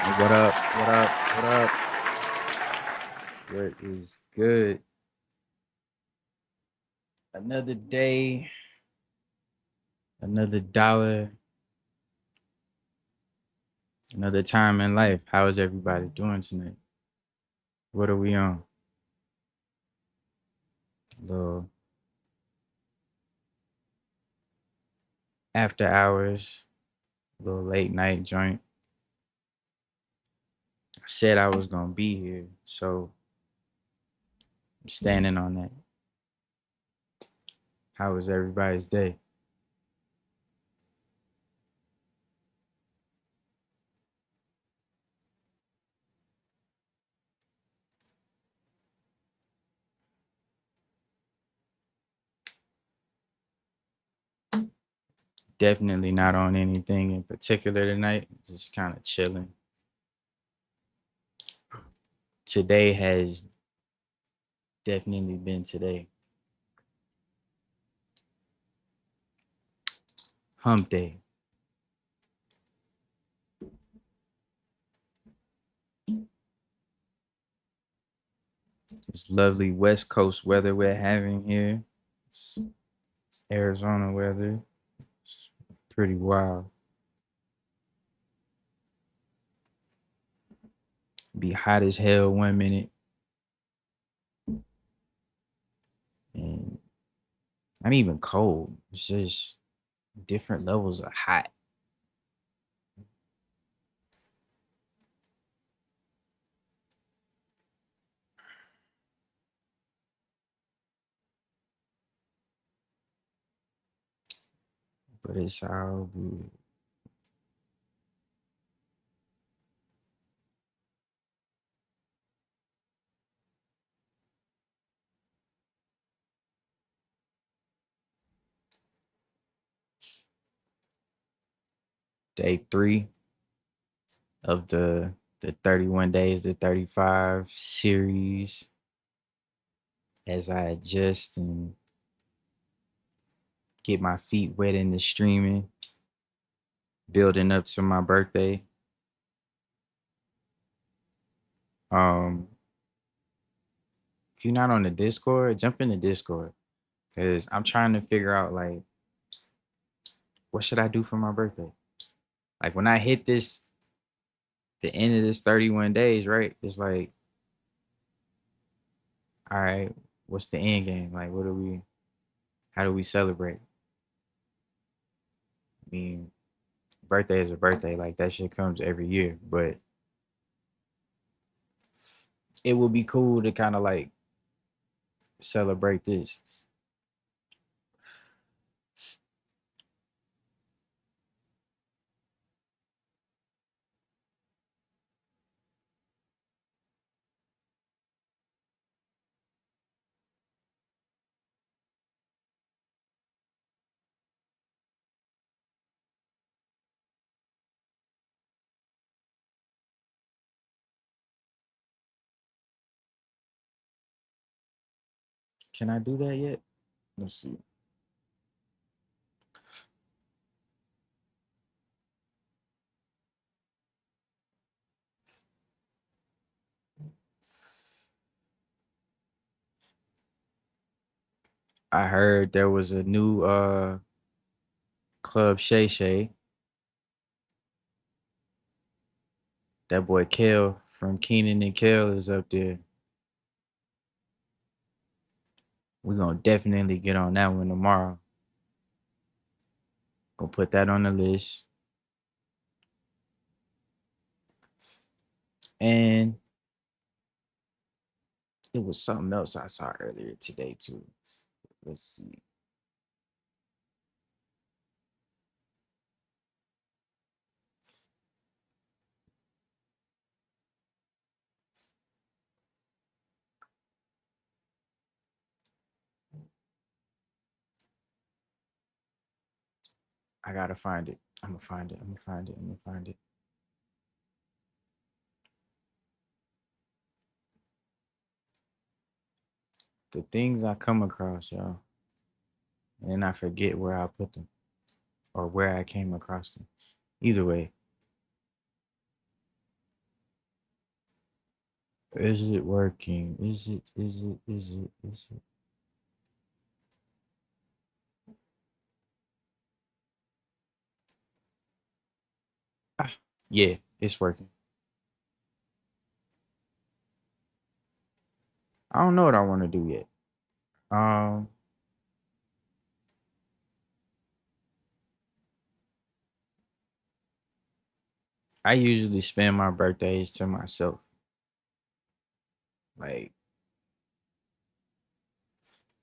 What up? What up? What up? What is good? Another day, another dollar, another time in life. How is everybody doing tonight? What are we on? Little after hours, little late night joint. I said I was gonna be here, so I'm standing on that. How was everybody's day? Definitely not on anything in particular tonight. Just kind of chilling. Today has definitely been today. Hump day. It's lovely West Coast weather we're having here. It's Arizona weather. It's pretty wild. Be hot as hell 1 minute and not even cold. It's just different levels of hot. But it's all good. Day 3 of the 31 days, the 35 series as I adjust and get my feet wet in the streaming, building up to my birthday. Um, if you're not on the Discord, jump in the Discord because I'm trying to figure out like what should I do for my birthday. Like when I hit the end of this 31 days, right? It's like, all right, what's the end game? Like, how do we celebrate? I mean, birthday is a birthday. Like that shit comes every year, but it would be cool to kind of like celebrate this. Can I do that yet? Let's see. I heard there was a new Club Shay Shay. That boy Kel from Keenan and Kel is up there. We're gonna definitely get on that one tomorrow. Gonna put that on the list. And it was something else I saw earlier today too. Let's see. I gotta find it. I'm gonna find it. I'm gonna find it. I'm gonna find it. The things I come across, y'all, and then I forget where I put them or where I came across them. Either way, Is it working? Is it? Ah, yeah, it's working. I don't know what I want to do yet. Um, I usually spend my birthdays to myself. Like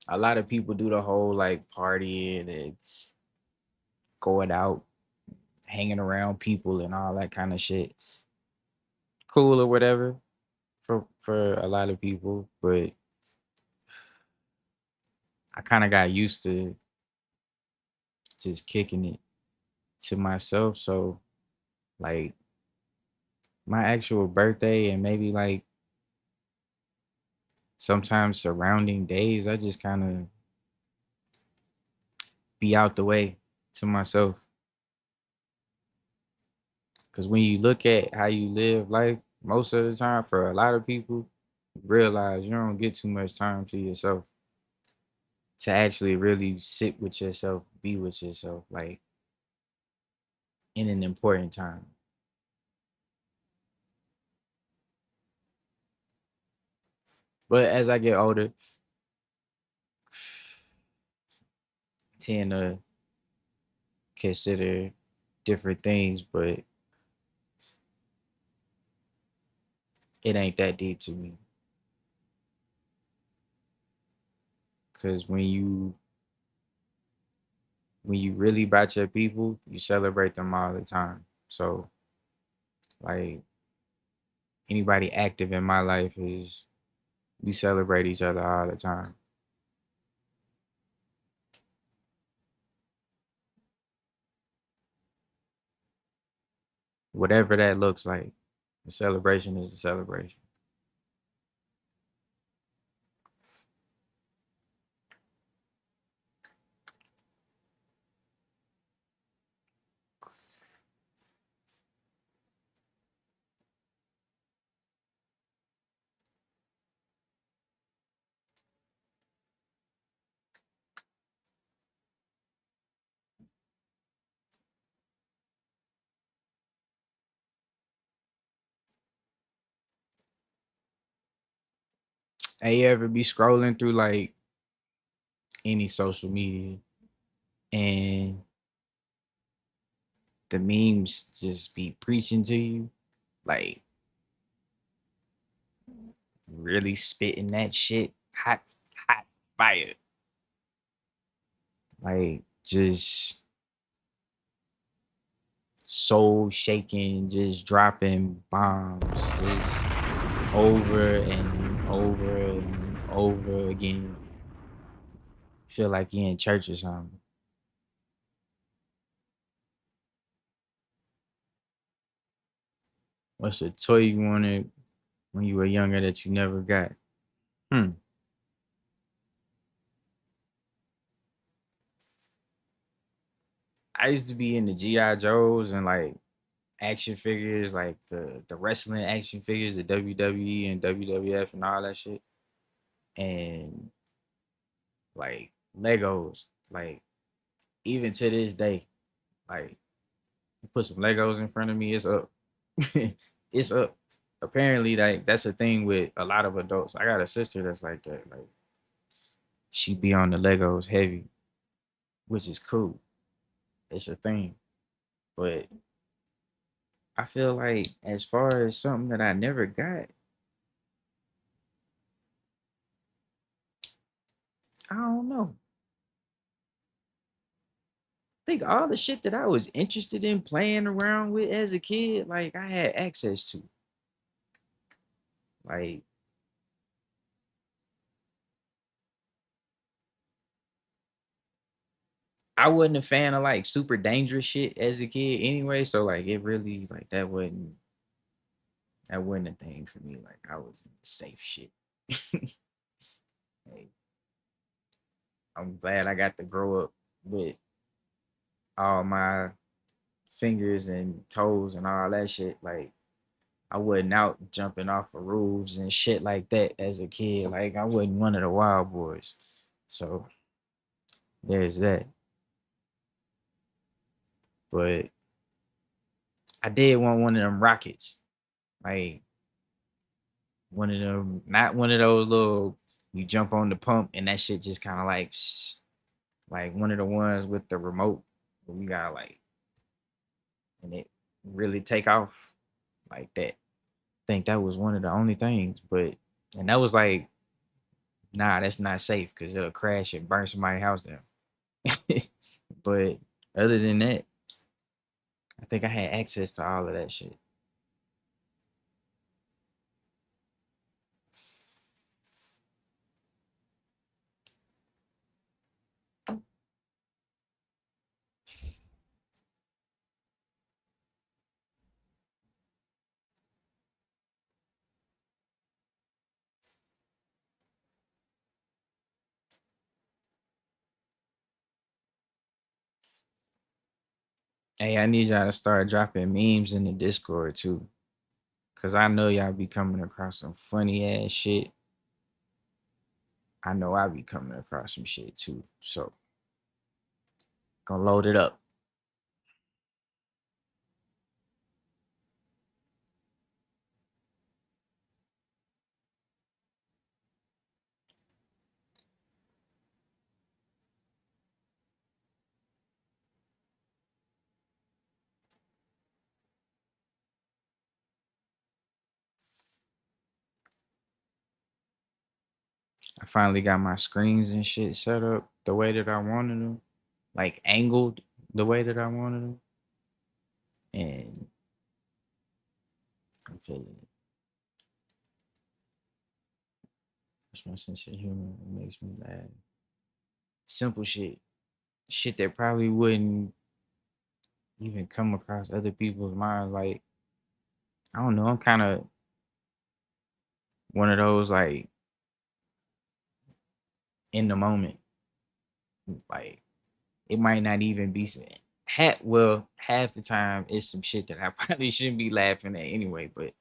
a lot of people do the whole like partying and going out, hanging around people and all that kind of shit. Cool or whatever for a lot of people, but I kind of got used to just kicking it to myself. So like my actual birthday and maybe like sometimes surrounding days, I just kind of be out the way to myself. Because when you look at how you live life, most of the time, for a lot of people, realize you don't get too much time to yourself to actually really sit with yourself, be with yourself, like in an important time. But as I get older, tend to consider different things, but it ain't that deep to me. Cause when you really about your people, you celebrate them all the time. So like anybody active in my life is we celebrate each other all the time. Whatever that looks like. A celebration is a celebration. Hey, you ever be scrolling through like any social media and the memes just be preaching to you? Like really spitting that shit hot, hot fire. Like just soul shaking, just dropping bombs, just over and over and over again. Feel like you in church or something. What's a toy you wanted when you were younger that you never got? Hmm. I used to be into GI Joes and like action figures, like the wrestling action figures, the WWE and WWF and all that shit, and like Legos. Like even to this day, like you put some Legos in front of me, it's up. It's up. Apparently, like that's a thing with a lot of adults. I got a sister that's like that. Like she be on the Legos heavy, which is cool. It's a thing. But I feel like as far as something that I never got, I don't know. I think all the shit that I was interested in playing around with as a kid, like I had access to. Like I wasn't a fan of like super dangerous shit as a kid anyway. So like it really like that wasn't a thing for me. Like I was in safe shit. Like, I'm glad I got to grow up with all my fingers and toes and all that shit. Like I wasn't out jumping off of roofs and shit like that as a kid. Like I wasn't one of the wild boys. So there's that. But I did want one of them rockets. Like one of them, not one of those little you jump on the pump and that shit just kind of like one of the ones with the remote where we got like and it really take off like that. Think that was one of the only things, but and that was like, nah, that's not safe because it'll crash and burn somebody's house down. But other than that, I think I had access to all of that shit. Hey, I need y'all to start dropping memes in the Discord too. Cause I know y'all be coming across some funny ass shit. I know I be coming across some shit too. So gonna load it up. I finally got my screens and shit set up the way that I wanted them, like angled the way that I wanted them, and I'm feeling it. That's my sense of humor. It makes me laugh. Simple shit, shit that probably wouldn't even come across other people's minds. Like I don't know. I'm kind of one of those like in the moment. Like it might not even be half the time it's some shit that I probably shouldn't be laughing at anyway. But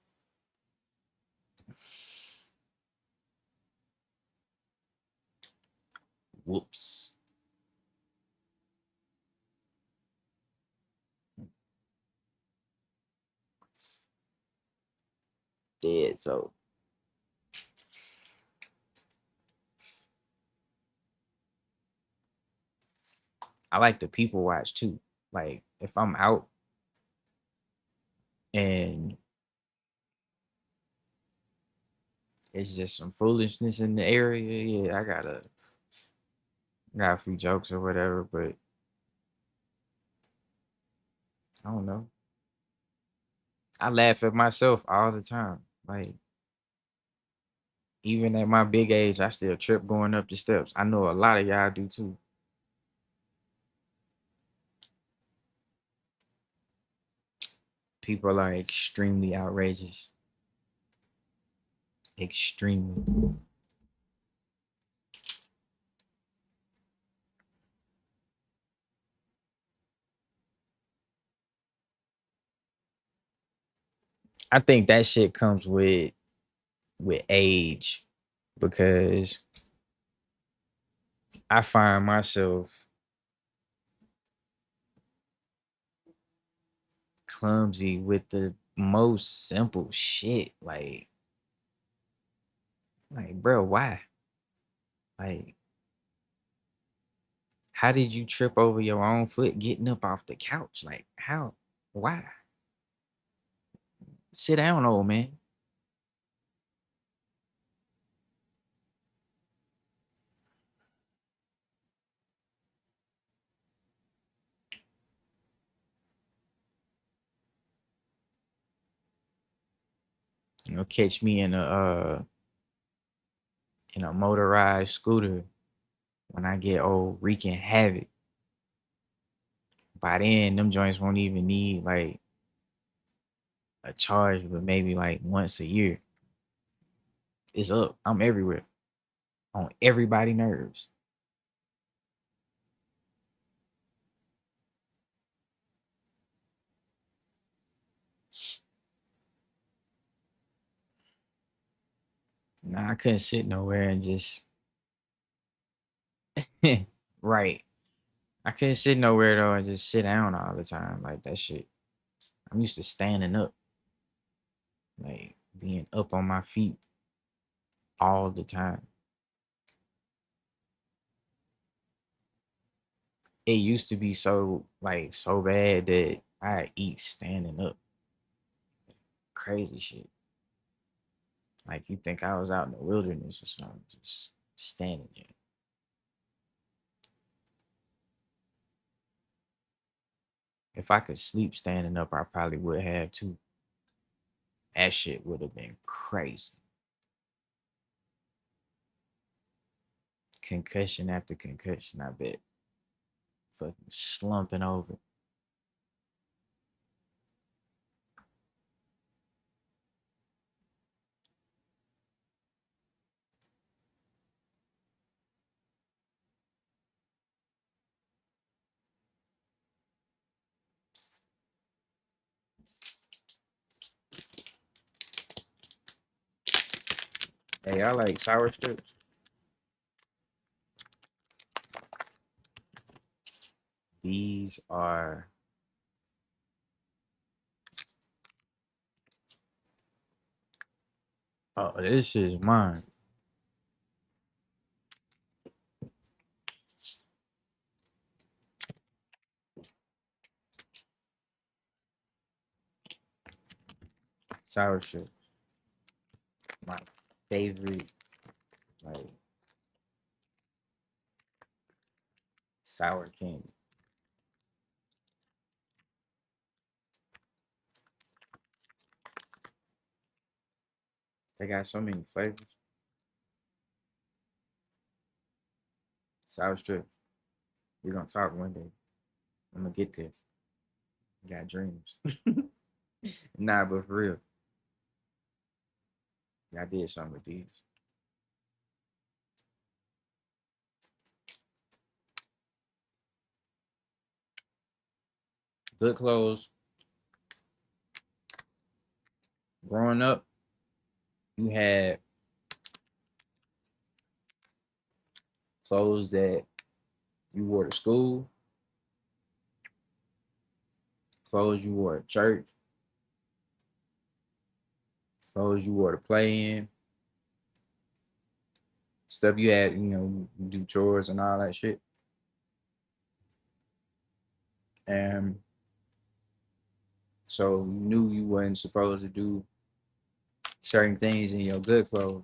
whoops, dead. So I like to people watch too. Like if I'm out and it's just some foolishness in the area, yeah, got a few jokes or whatever, but I don't know. I laugh at myself all the time. Like even at my big age, I still trip going up the steps. I know a lot of y'all do too. People are extremely outrageous. Extremely. I think that shit comes with age because I find myself clumsy with the most simple shit. Like, bro, why? Like, how did you trip over your own foot getting up off the couch? Like, how? Why? Sit down, old man. You know, catch me in a motorized scooter when I get old, wreaking havoc. By then, them joints won't even need like a charge, but maybe like once a year. It's up. I'm everywhere on everybody nerves. Nah, I couldn't sit nowhere and just right. I couldn't sit nowhere though and just sit down all the time like that shit. I'm used to standing up, like being up on my feet all the time. It used to be so like so bad that I eat standing up. Crazy shit. Like you think I was out in the wilderness or something, just standing there. If I could sleep standing up, I probably would have too. That shit would have been crazy. Concussion after concussion, I bet. Fucking slumping over. Hey, I like sour strips. These are oh, this is mine. Sour strip. My favorite like sour candy. They got so many flavors. Sour strip. We're gonna talk one day. I'm gonna get there. Got dreams. Nah, but for real, I did something with these. Good clothes. Growing up, you had clothes that you wore to school, clothes you wore at church, clothes you wore to play in, stuff you had, do chores and all that shit. And so you knew you wasn't supposed to do certain things in your good clothes.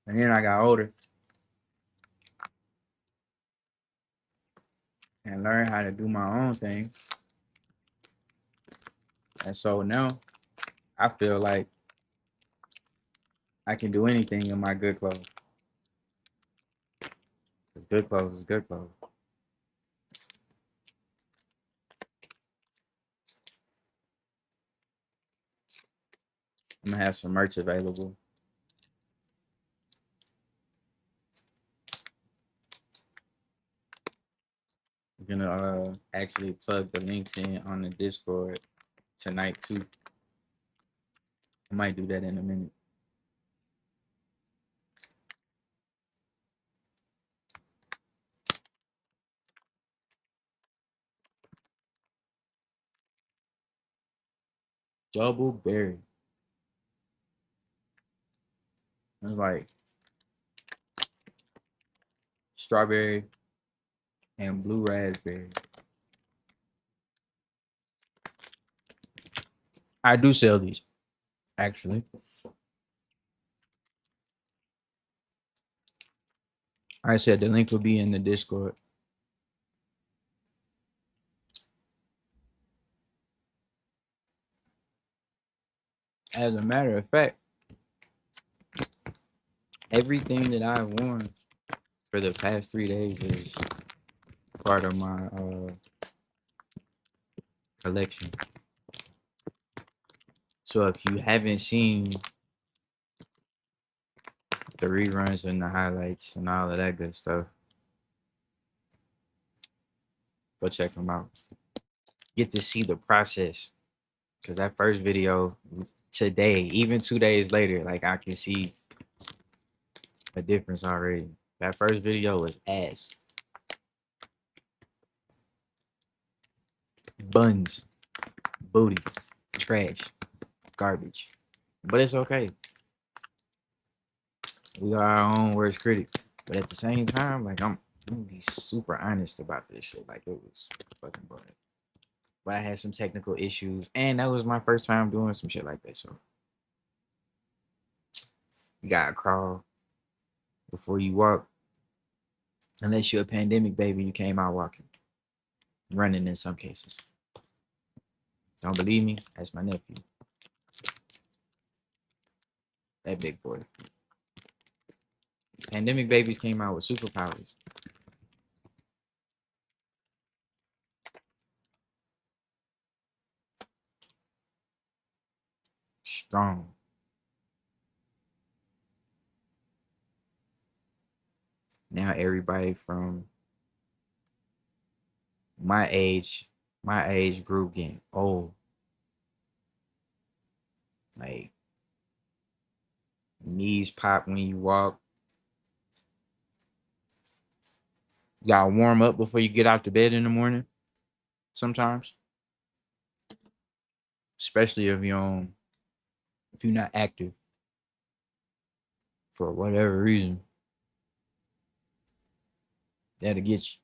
And then I got older and learned how to do my own thing. And so now I feel like I can do anything in my good clothes. 'Cause good clothes is good clothes. I'm gonna have some merch available. We're gonna actually plug the links in on the Discord tonight too. I might do that in a minute. Double berry. It's like strawberry and blue raspberry. I do sell these actually. I said the link will be in the Discord. As a matter of fact, everything that I've worn for the past 3 days is part of my collection. So if you haven't seen the reruns and the highlights and all of that good stuff, go check them out. Get to see the process because that first video today, even 2 days later, like I can see a difference already. That first video was ass. Buns, booty, trash, garbage. But it's okay. We are our own worst critic. But at the same time, like I'm gonna be super honest about this shit. Like it was fucking boring. But I had some technical issues, and that was my first time doing some shit like that. So you gotta crawl before you walk. Unless you're a pandemic baby, you came out walking, running in some cases. Don't believe me? That's my nephew. That big boy. Pandemic babies came out with superpowers. Strong. Now everybody from my age, my age group getting old. Like knees pop when you walk. You gotta warm up before you get out to bed in the morning. Sometimes, especially if you're not active for whatever reason, that'll get you.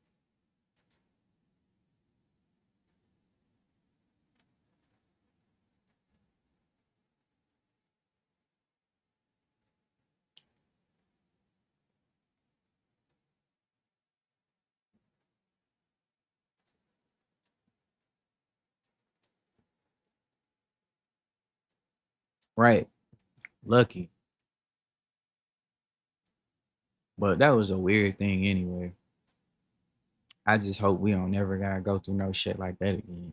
Right. Lucky. But that was a weird thing anyway. I just hope we don't never gotta go through no shit like that again.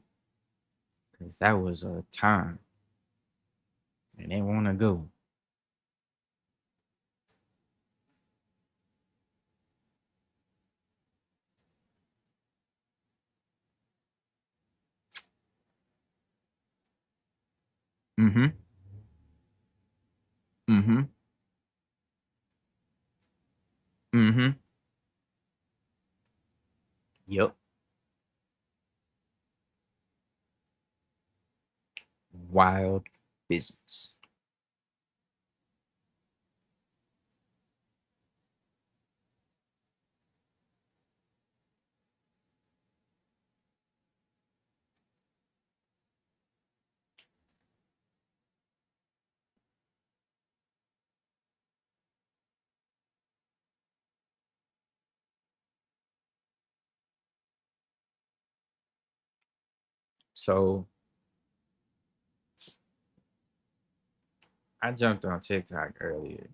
Cause that was a time. And they wanna go. Mm-hmm. Mm-hmm. Mm-hmm. Yep. Wild business. So I jumped on TikTok earlier.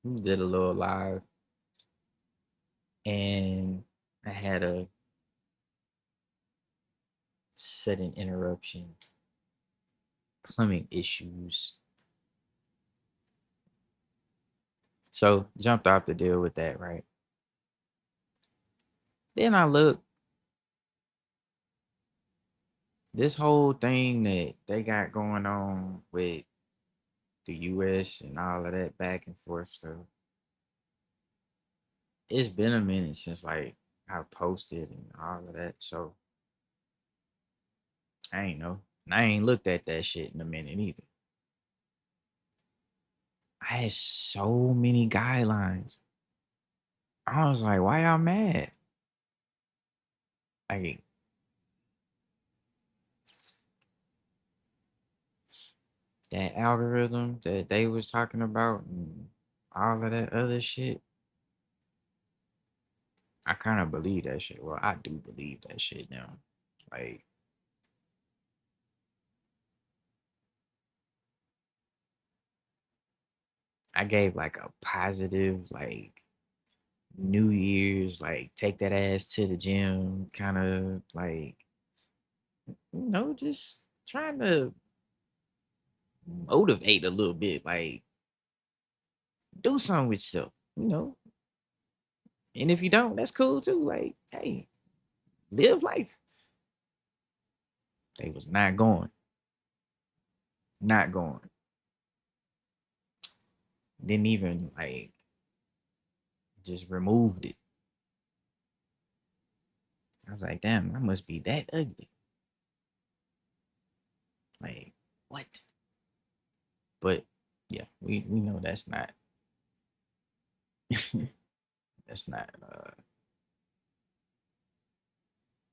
Did a little live and I had a sudden interruption, plumbing issues. So jumped off to deal with that, right? Then I look, this whole thing that they got going on with the US and all of that back and forth stuff. It's been a minute since like I posted and all of that. So I ain't know. And I ain't looked at that shit in a minute either. I had so many guidelines. I was like, why y'all mad? Like that algorithm that they was talking about and all of that other shit. I kind of believe that shit. Well, I do believe that shit now. Like I gave like a positive like New Year's like take that ass to the gym kind of like just trying to motivate a little bit like do something with yourself. And if you don't, that's cool too. Like, hey, live life. They was not going. not going. Didn't even like just removed it. I was like, damn, I must be that ugly. Like, what? But yeah, we know that's not that's not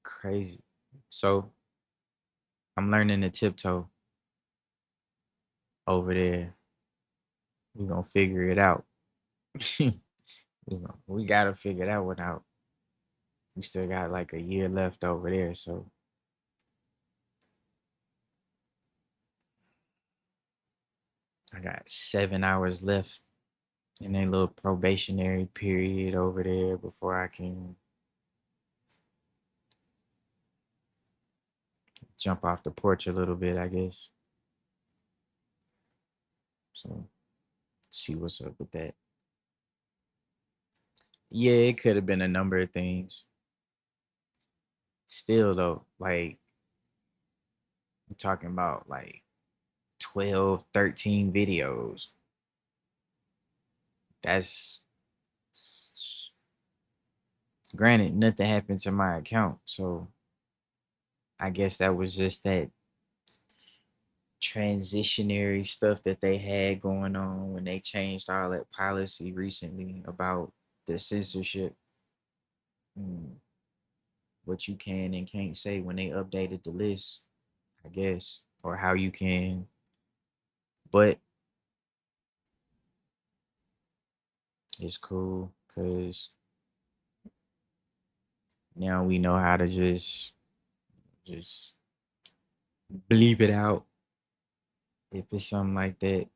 crazy. So I'm learning to tiptoe over there. We gonna figure it out. We gotta figure that one out. We still got like a year left over there, so I got 7 hours left in a little probationary period over there before I can jump off the porch a little bit, I guess. So see what's up with that. Yeah, it could have been a number of things. Still though, like I'm talking about like 12, 13 videos. That's granted, nothing happened to my account. So I guess that was just that transitionary stuff that they had going on when they changed all that policy recently about the censorship, and what you can and can't say when they updated the list, I guess, or how you can. But it's cool because now we know how to just bleep it out if it's something like that.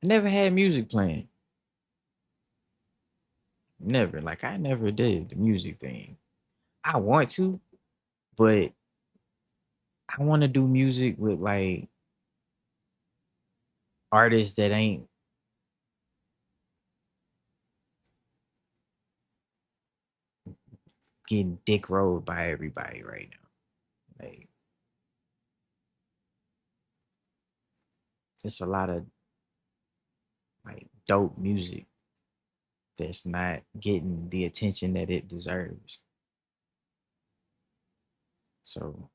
I never had music playing. Never. Like I never did the music thing. I want to, but I want to do music with like artists that ain't getting dick rolled by everybody right now. Like it's a lot of like dope music that's not getting the attention that it deserves. So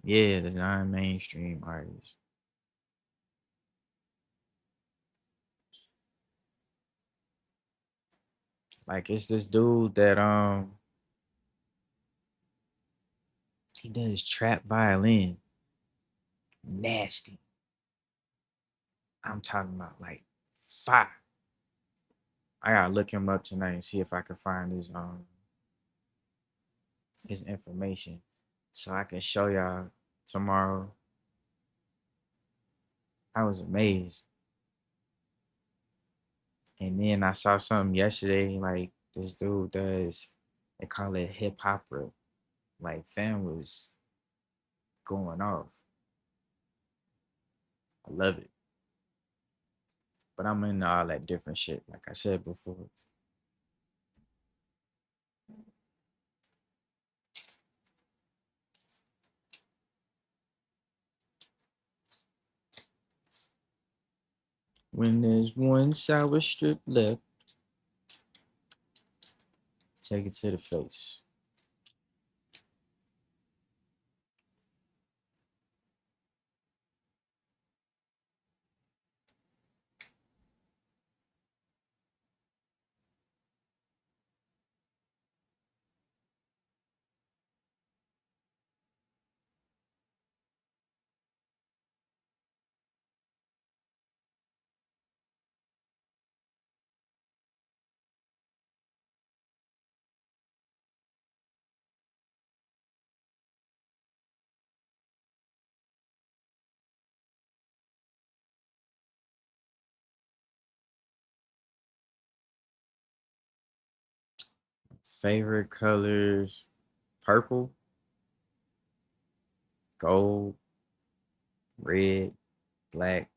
yeah, the non-mainstream artists. Like it's this dude that he does trap violin. Nasty. I'm talking about like fire. I gotta look him up tonight and see if I can find his information so I can show y'all tomorrow. I was amazed. And then I saw something yesterday, like this dude does, they call it hip opera. Like fam was going off. I love it. But I'm into all that different shit, like I said before. When there's one sour strip left, take it to the face. Favorite colors: purple, gold, red, black,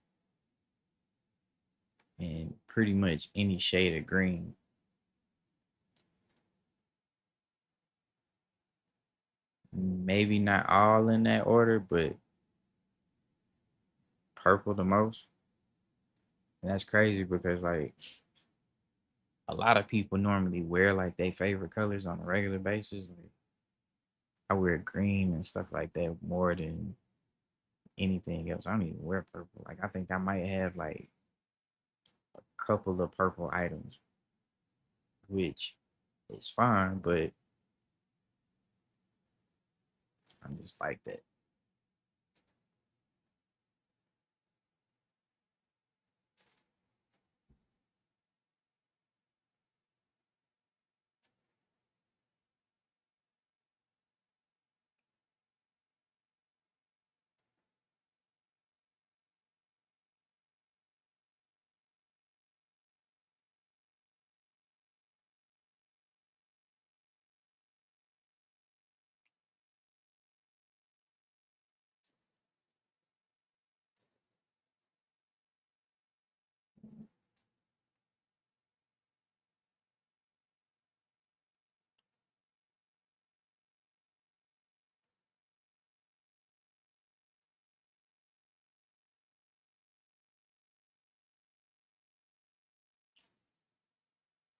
and pretty much any shade of green. Maybe not all in that order, but purple the most. And that's crazy because like a lot of people normally wear like their favorite colors on a regular basis. Like I wear green and stuff like that more than anything else. I don't even wear purple. Like I think I might have like a couple of purple items, which is fine, but I'm just like that.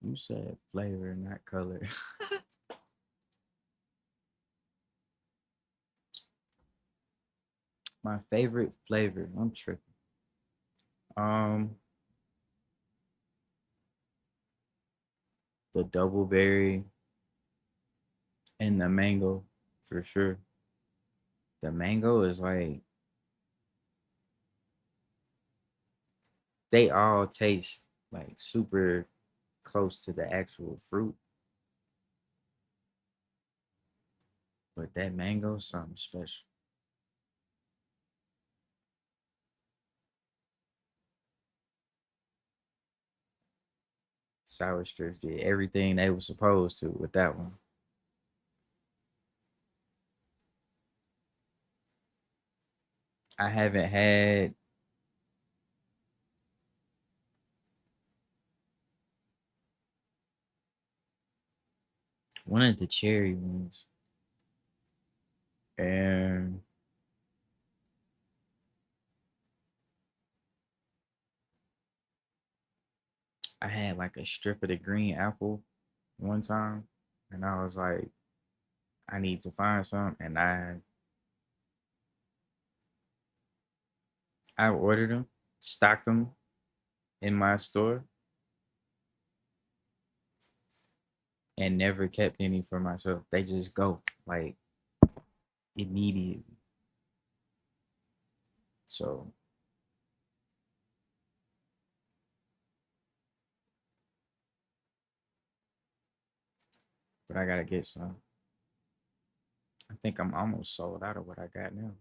You said flavor, not color. My favorite flavor. I'm tripping. Um, the double berry and the mango for sure. The mango is like they all taste like super close to the actual fruit, but that mango is something special. Sour strips did everything they were supposed to with that one. I haven't had one of the cherry ones, and I had like a strip of the green apple one time, and I was like, I need to find some, and I ordered them, stocked them in my store, and never kept any for myself. They just go like immediately. So, but I gotta get some. I think I'm almost sold out of what I got now.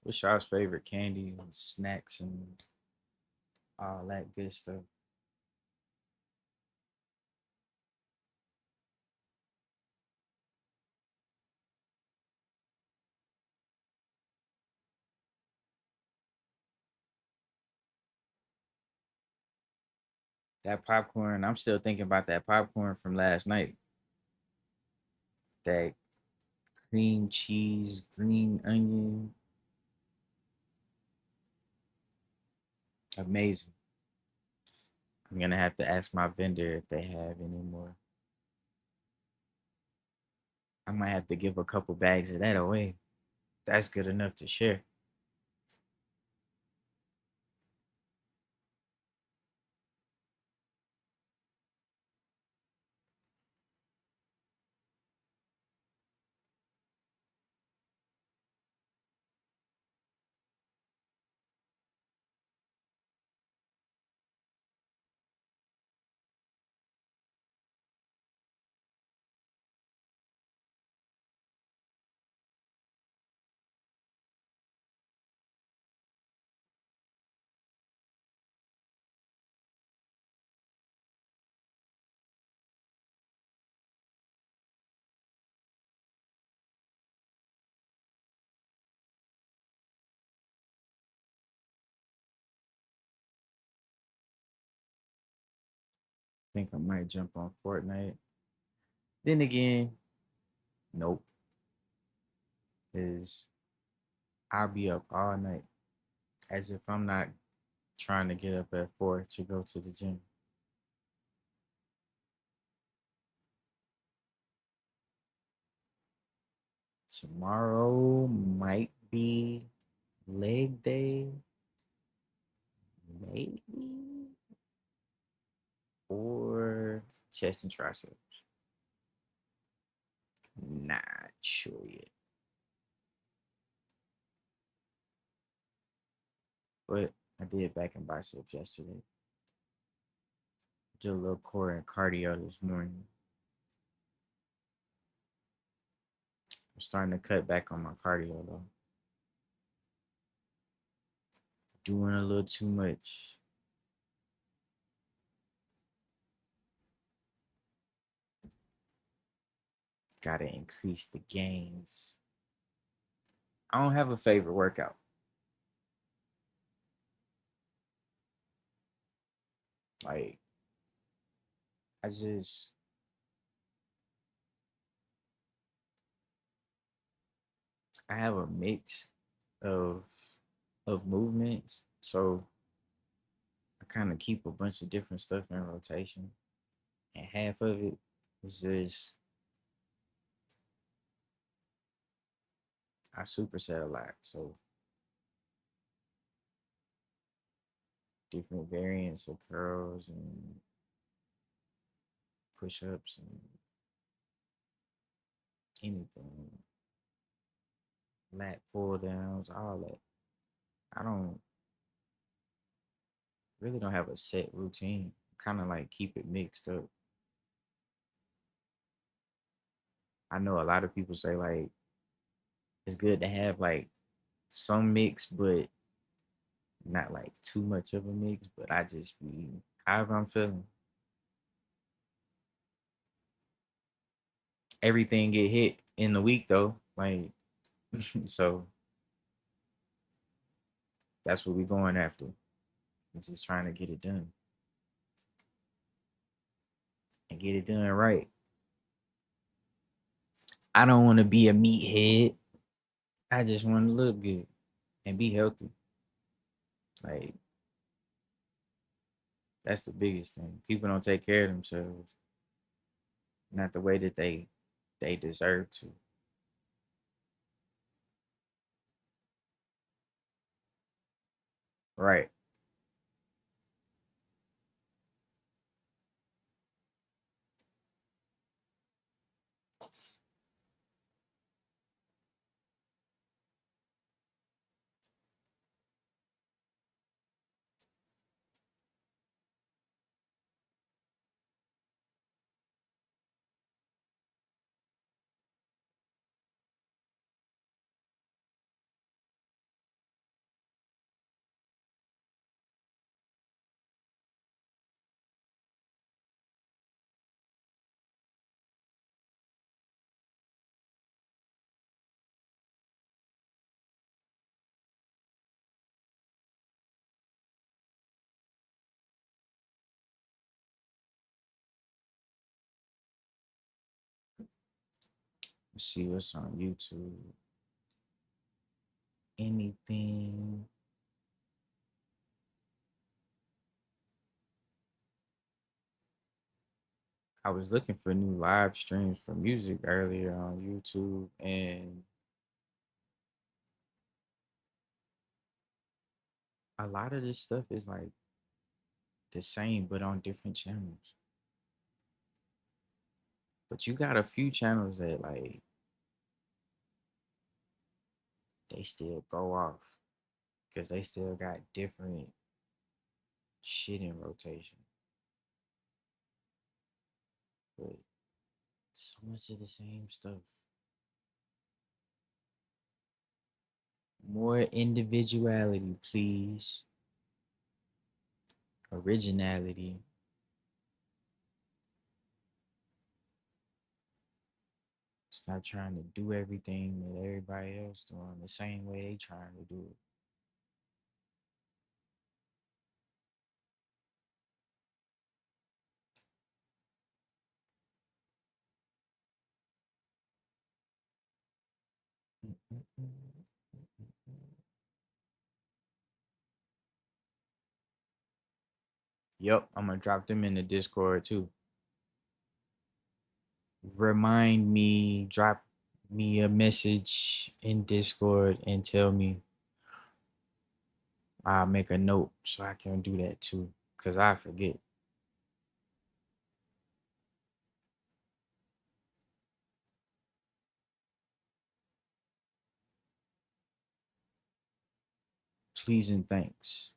What's y'all's favorite candy and snacks and all that good stuff? That popcorn, I'm still thinking about that popcorn from last night. That cream cheese, green onion, amazing. I'm gonna have to ask my vendor if they have any more. I might have to give a couple bags of that away. That's good enough to share. Think I might jump on Fortnite. Then again, nope, because I'll be up all night as if I'm not trying to get up at 4 to go to the gym. Tomorrow might be leg day, maybe, or chest and triceps. Not sure yet, but I did back and biceps yesterday. Did a little core and cardio this morning. I'm starting to cut back on my cardio though. Doing a little too much. Gotta increase the gains. I don't have a favorite workout. Like I just I have a mix of movements. So I kind of keep a bunch of different stuff in rotation. And half of it is just I superset a lot. So different variants of curls and push ups and anything. Lat pull downs, all that. I don't really don't have a set routine. Kind of like keep it mixed up. I know a lot of people say like it's good to have like some mix, but not like too much of a mix. But I just be however I'm feeling. Everything get hit in the week though. Like so that's what we going after. We're just trying to get it done and get it done right. I don't want to be a meathead. I just want to look good and be healthy. Like that's the biggest thing. People don't take care of themselves, not the way that they deserve to. Right. Let's see what's on YouTube. Anything. I was looking for new live streams for music earlier on YouTube, and a lot of this stuff is like the same but on different channels. But you got a few channels that like they still go off because they still got different shit in rotation. But so much of the same stuff. More individuality, please. Originality. Stop trying to do everything that everybody else doing the same way they trying to do it. Yep, I'm gonna drop them in the Discord too. Remind me, drop me a message in Discord and tell me. I'll make a note so I can do that too, cause I forget. Please and thanks.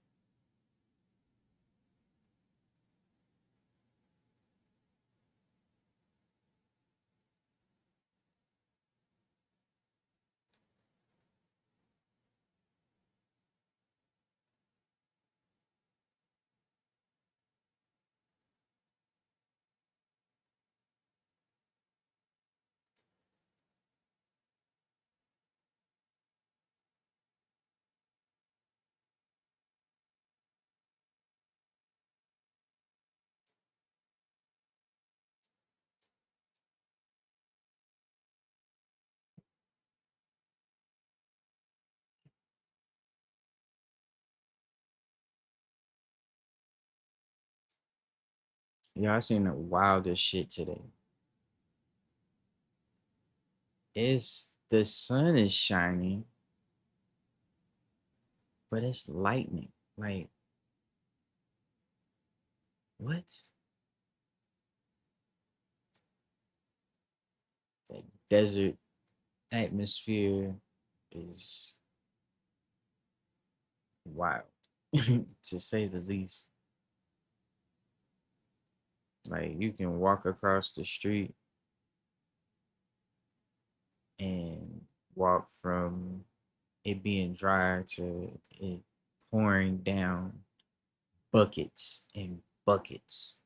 Yeah, I seen the wildest shit today. It's the sun is shining, but it's lightning. Like what? That desert atmosphere is wild, to say the least. Like you can walk across the street and walk from it being dry to it pouring down buckets and buckets.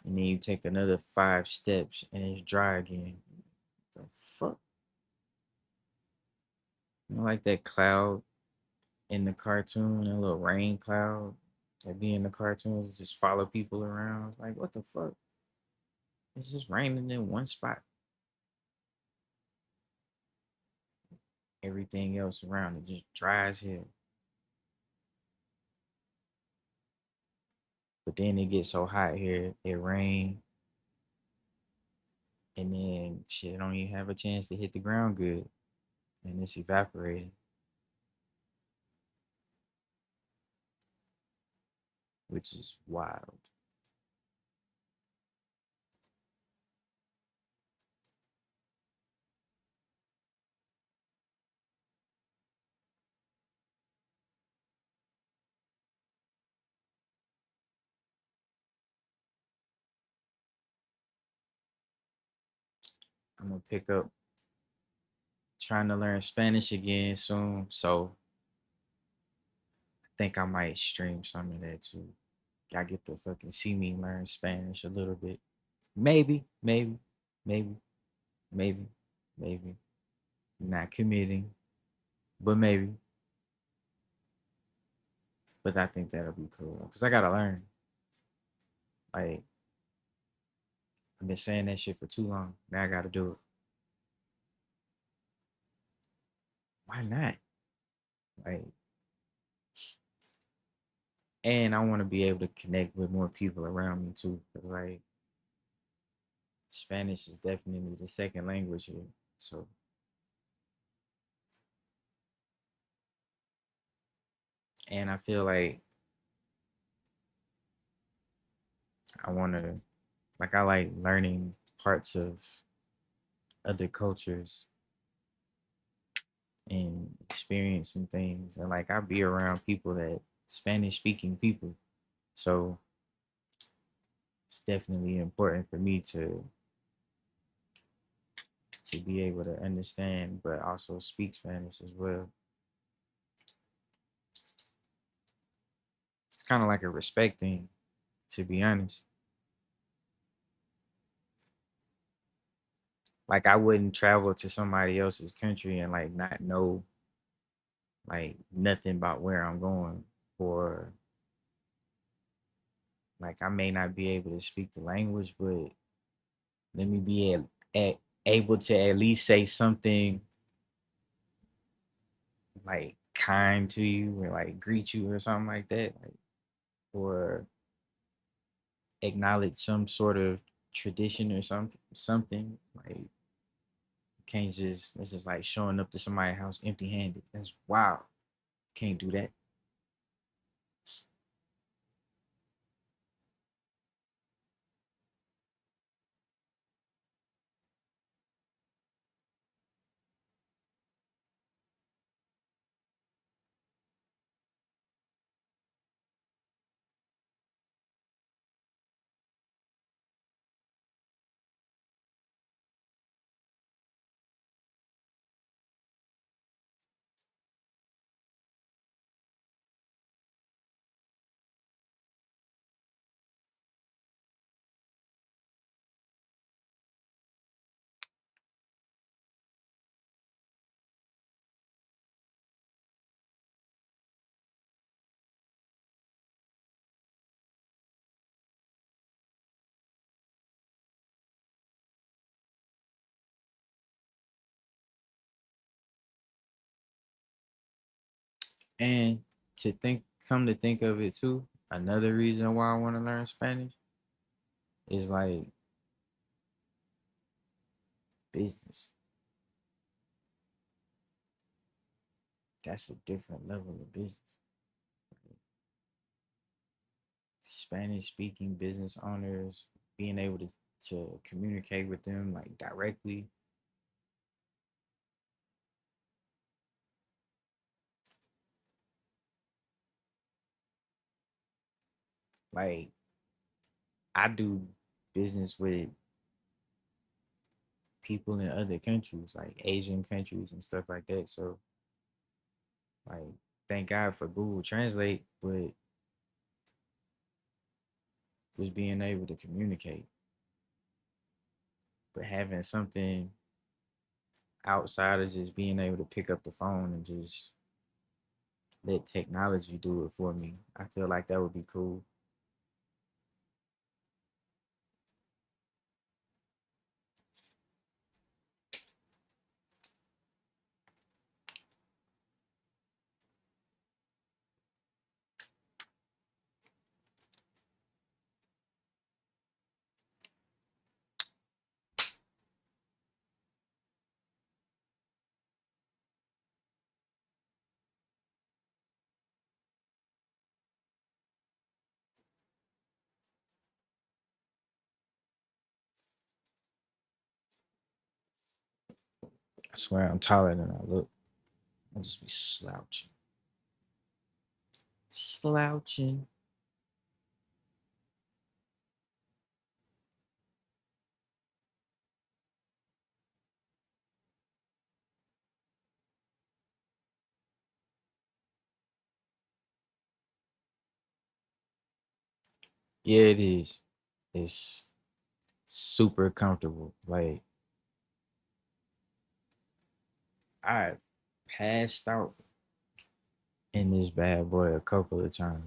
And then you take another 5 steps and it's dry again. The fuck? You know, like that cloud in the cartoon, a little rain cloud that be in the cartoons, just follow people around. Like, what the fuck? It's just raining in one spot. Everything else around it just dries here. But then it gets so hot here, it rain, and then shit don't even have a chance to hit the ground good, and it's evaporating, which is wild. I'm gonna pick up trying to learn Spanish again soon, so I think I might stream some of that too. I get to fucking see me learn Spanish a little bit. Maybe, maybe, maybe, maybe, maybe. Not committing, but maybe. But I think that'll be cool because I gotta learn. Like I've been saying that shit for too long. Now I gotta do it. Why not? Like, and I want to be able to connect with more people around me too. 'Cause, like Spanish is definitely the second language here. So, and I feel I want to, I like learning parts of other cultures and experiencing things. And like I be around people that Spanish speaking people. So it's definitely important for me to be able to understand but also speak Spanish as well. It's kind of like a respect thing, to be honest. Like I wouldn't travel to somebody else's country and like not know like nothing about where I'm going, or like I may not be able to speak the language, but let me be able to at least say something like kind to you or like greet you or something like that, like, or acknowledge some sort of tradition or something like you can't just it's just like showing up to somebody's house empty handed. That's wild. Can't do that. And to think come to think of it too, another reason why I want to learn Spanish is like business. That's a different level of business. Spanish speaking business owners, being able to communicate with them like directly. Like I do business with people in other countries, like Asian countries and stuff like that. So like thank God for Google Translate, but just being able to communicate. But having something outside of just being able to pick up the phone and just let technology do it for me. I feel like that would be cool. I swear I'm taller than I look. I'll just be slouching. Slouching. Yeah, it is. It's super comfortable. Like I passed out in this bad boy a couple of times.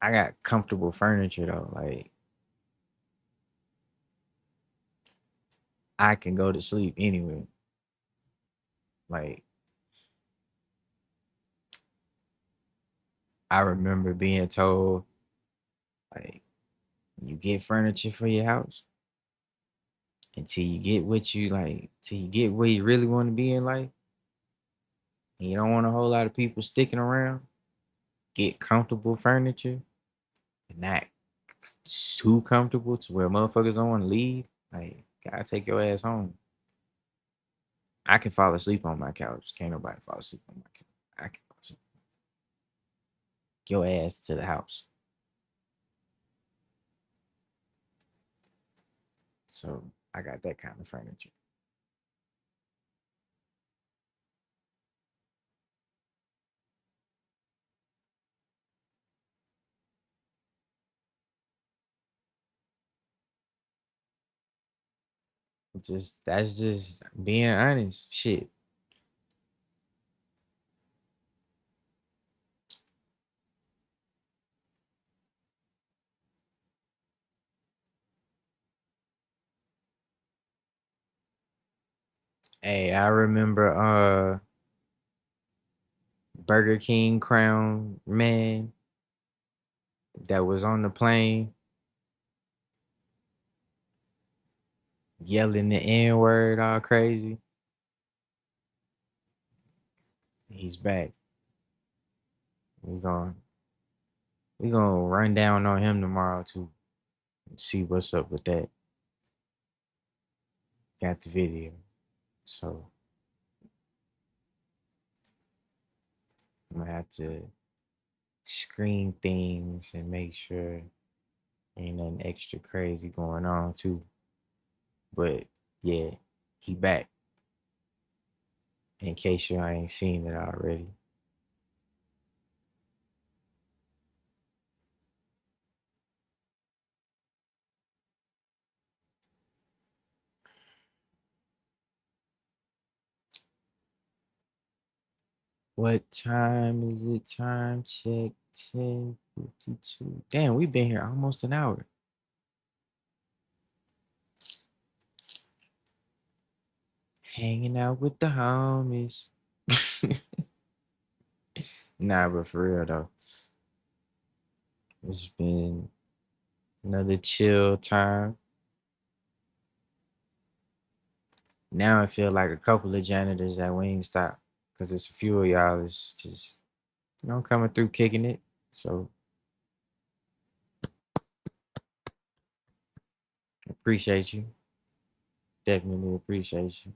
I got comfortable furniture though. Like I can go to sleep anywhere. Like I remember being told like you get furniture for your house until you get what you like, till you get where you really want to be in life. And you don't want a whole lot of people sticking around. Get comfortable furniture, and not too comfortable to where motherfuckers don't want to leave. Like, gotta take your ass home. I can fall asleep on my couch. Can't nobody fall asleep on my couch. I can fall asleep. Your ass to the house. So I got that kind of furniture. Just that's just being honest. Shit. Hey, I remember Burger King Crown man that was on the plane yelling the N word all crazy. He's back. We going we gonna run down on him tomorrow too. See what's up with that. Got the video. So I'm gonna have to screen things and make sure ain't nothing extra crazy going on too. But yeah, he back. In case you ain't seen it already. What time is it? Time check 10:52. Damn, we've been here almost an hour. Hanging out with the homies. Nah, but for real though, it's been another chill time. Now I feel like a couple of janitors at Wingstop because it's a few of y'all is just coming through kicking it. So appreciate you. Definitely appreciate you.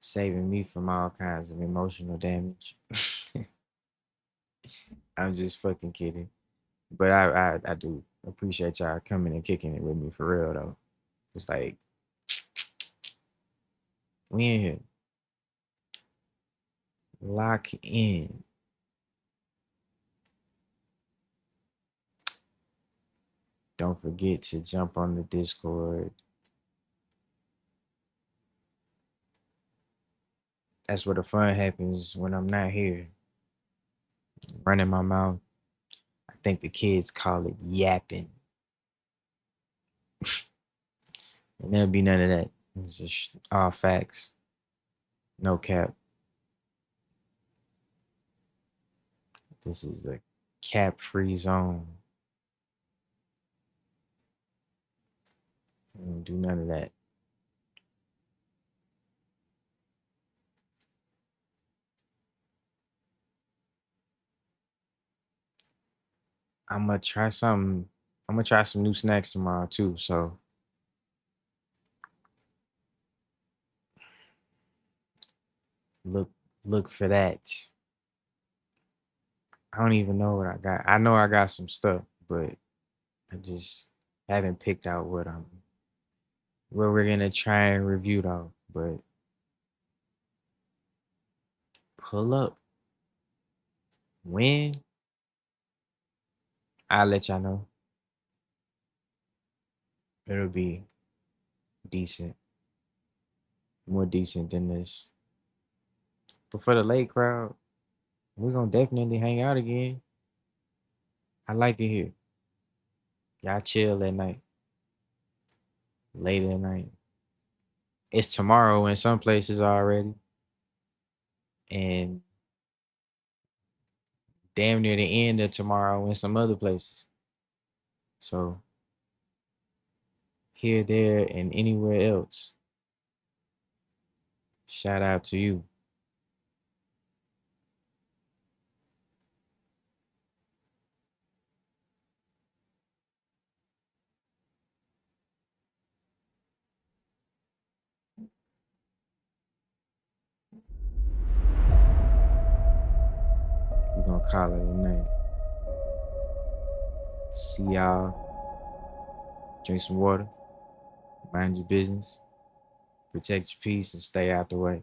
Saving me from all kinds of emotional damage. I'm just fucking kidding. But I do appreciate y'all coming and kicking it with me for real though. It's like we in here. Lock in. Don't forget to jump on the Discord. That's where the fun happens when I'm not here. Running my mouth. I think the kids call it yapping. And there'll be none of that. It's just all facts. No cap. This is a cap free zone. Don't do none of that. I'm gonna try some. I'm gonna try some new snacks tomorrow too. So look look for that. I don't even know what I got. I know I got some stuff, but I just haven't picked out what we're gonna try and review though. But pull up when I'll let y'all know. It'll be decent, more decent than this. But for the late crowd, we're gonna definitely hang out again. I like it here. Y'all chill at night, late at night. It's tomorrow in some places already, and damn near the end of tomorrow in some other places. So here, there, and anywhere else, shout out to you. We're gonna call it a night. See y'all. Drink some water. Mind your business. Protect your peace and stay out the way.